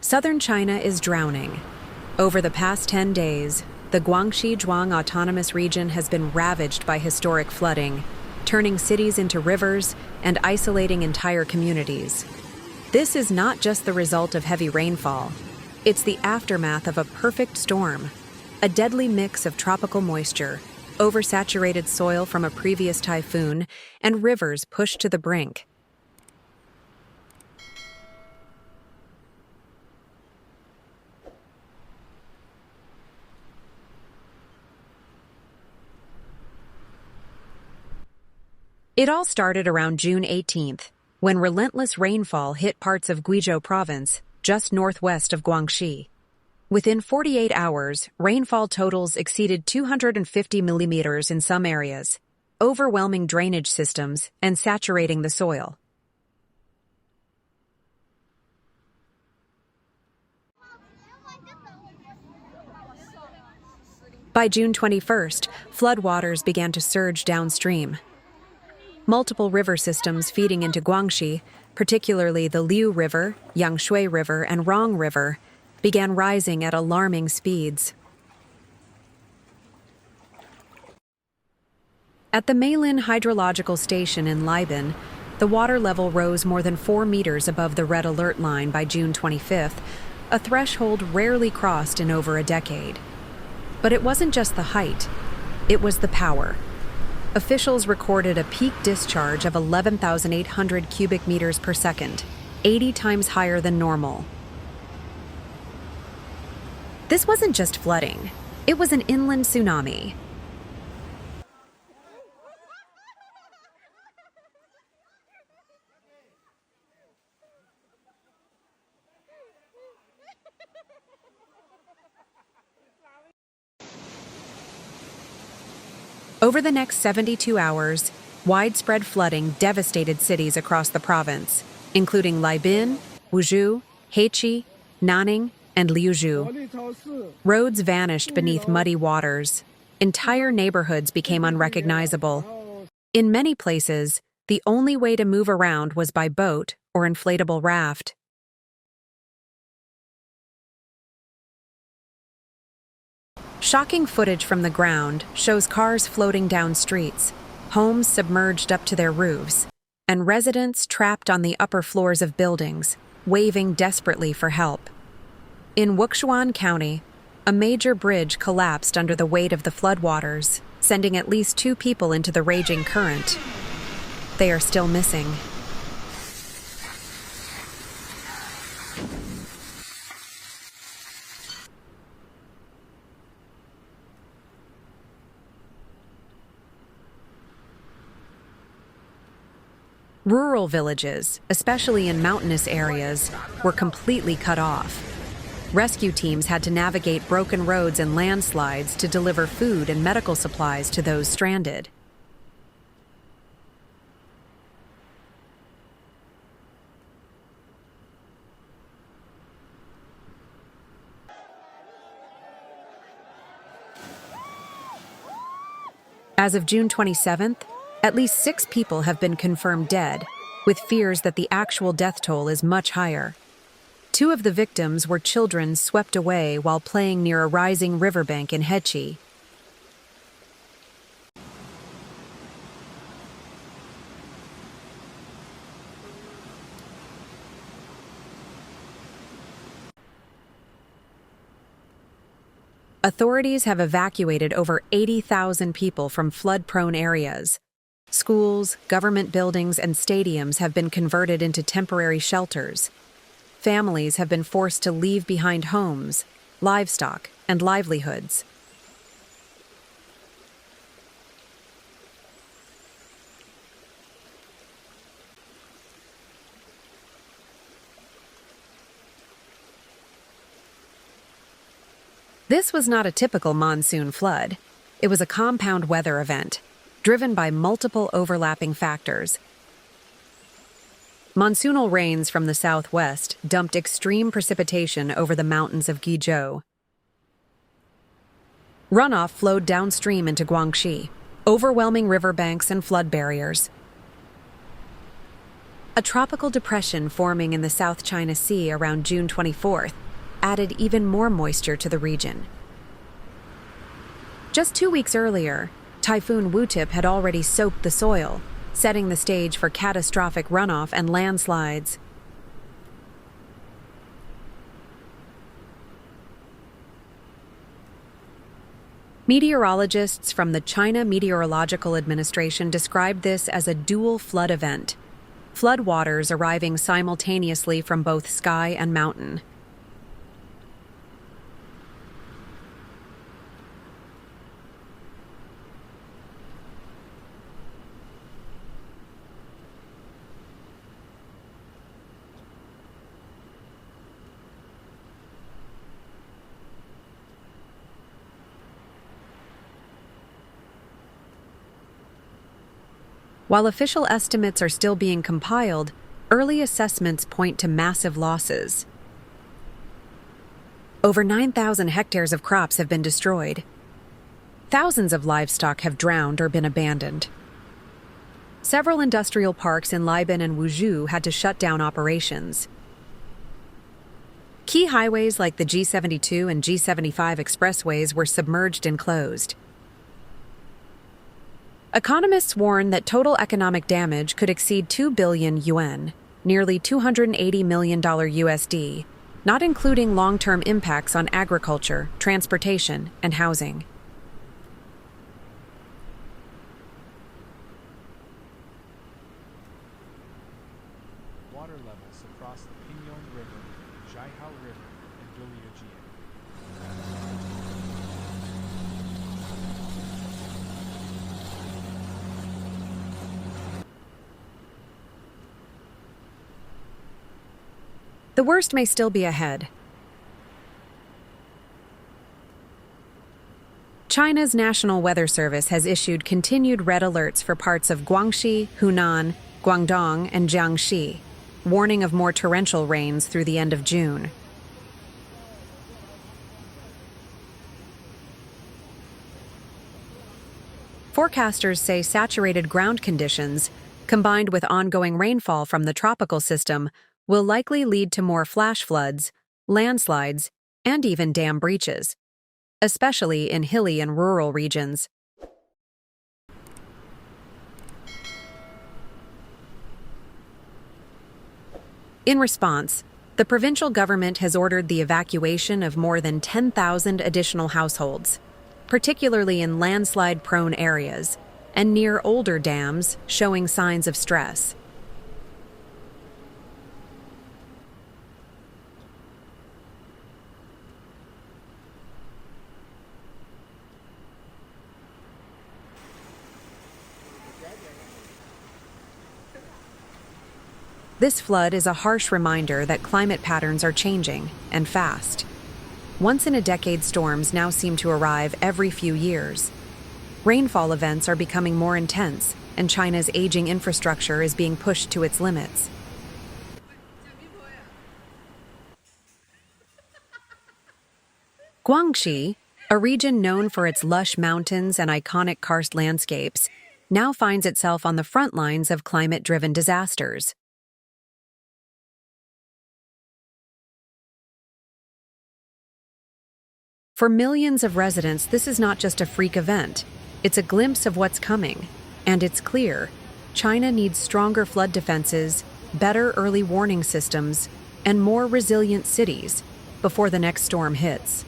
Southern China is drowning. Over the past 10 days, the Guangxi Autonomous Region has been ravaged by historic flooding, turning cities into rivers and isolating entire communities. This is not just the result of heavy rainfall. It's the aftermath of a perfect storm, a deadly mix of tropical moisture, oversaturated soil from a previous typhoon, and rivers pushed to the brink. It all started around June 18th, when relentless rainfall hit parts of Guizhou Province, just northwest of Guangxi. Within 48 hours, rainfall totals exceeded 250 millimeters in some areas, overwhelming drainage systems and saturating the soil. By June 21st, floodwaters began to surge downstream. Multiple river systems feeding into Guangxi, particularly the Liu River, Yangshui River, and Rong River, began rising at alarming speeds. At the Mailin Hydrological Station in Laibin, the water level rose more than 4 meters above the red alert line by June 25th, a threshold rarely crossed in over a decade. But it wasn't just the height, it was the power. Officials recorded a peak discharge of 11,800 cubic meters per second, 80 times higher than normal. This wasn't just flooding, it was an inland tsunami. Over the next 72 hours, widespread flooding devastated cities across the province, including Laibin, Wuzhou, Hechi, Nanning, and Liu. Roads vanished beneath muddy waters. Entire neighborhoods became unrecognizable. In many places, the only way to move around was by boat or inflatable raft. Shocking footage from the ground shows cars floating down streets, homes submerged up to their roofs, and residents trapped on the upper floors of buildings, waving desperately for help. In Wuzhou County, a major bridge collapsed under the weight of the floodwaters, sending at least 2 people into the raging current. They are still missing. Rural villages, especially in mountainous areas, were completely cut off. Rescue teams had to navigate broken roads and landslides to deliver food and medical supplies to those stranded. As of June 27th, at least 6 people have been confirmed dead, with fears that the actual death toll is much higher. 2 of the victims were children swept away while playing near a rising riverbank in Hechi. Authorities have evacuated over 80,000 people from flood-prone areas. Schools, government buildings, and stadiums have been converted into temporary shelters. Families have been forced to leave behind homes, livestock, and livelihoods. This was not a typical monsoon flood. It was a compound weather event, driven by multiple overlapping factors. Monsoonal rains from the southwest dumped extreme precipitation over the mountains of Guizhou. Runoff flowed downstream into Guangxi, overwhelming riverbanks and flood barriers. A tropical depression forming in the South China Sea around June 24th added even more moisture to the region. Just 2 weeks earlier, Typhoon Wutip had already soaked the soil, setting the stage for catastrophic runoff and landslides. Meteorologists from the China Meteorological Administration described this as a dual flood event, floodwaters arriving simultaneously from both sky and mountain. While official estimates are still being compiled, early assessments point to massive losses. Over 9,000 hectares of crops have been destroyed. Thousands of livestock have drowned or been abandoned. Several industrial parks in Laibin and Wuzhou had to shut down operations. Key highways like the G72 and G75 expressways were submerged and closed. Economists warn that total economic damage could exceed 2 billion yuan, nearly $280 million USD, not including long-term impacts on agriculture, transportation, and housing. Water levels across the Pingyong River, Zhaihao River, and Doliajian. The worst may still be ahead. China's National Weather Service has issued continued red alerts for parts of Guangxi, Hunan, Guangdong, and Jiangxi, warning of more torrential rains through the end of June. Forecasters say saturated ground conditions, combined with ongoing rainfall from the tropical system, will likely lead to more flash floods, landslides, and even dam breaches, especially in hilly and rural regions. In response, the provincial government has ordered the evacuation of more than 10,000 additional households, particularly in landslide-prone areas and near older dams showing signs of stress. This flood is a harsh reminder that climate patterns are changing, and fast. Once-in-a-decade storms now seem to arrive every few years. Rainfall events are becoming more intense, and China's aging infrastructure is being pushed to its limits. Guangxi, a region known for its lush mountains and iconic karst landscapes, now finds itself on the front lines of climate-driven disasters. For millions of residents, this is not just a freak event. It's a glimpse of what's coming. And it's clear, China needs stronger flood defenses, better early warning systems, and more resilient cities before the next storm hits.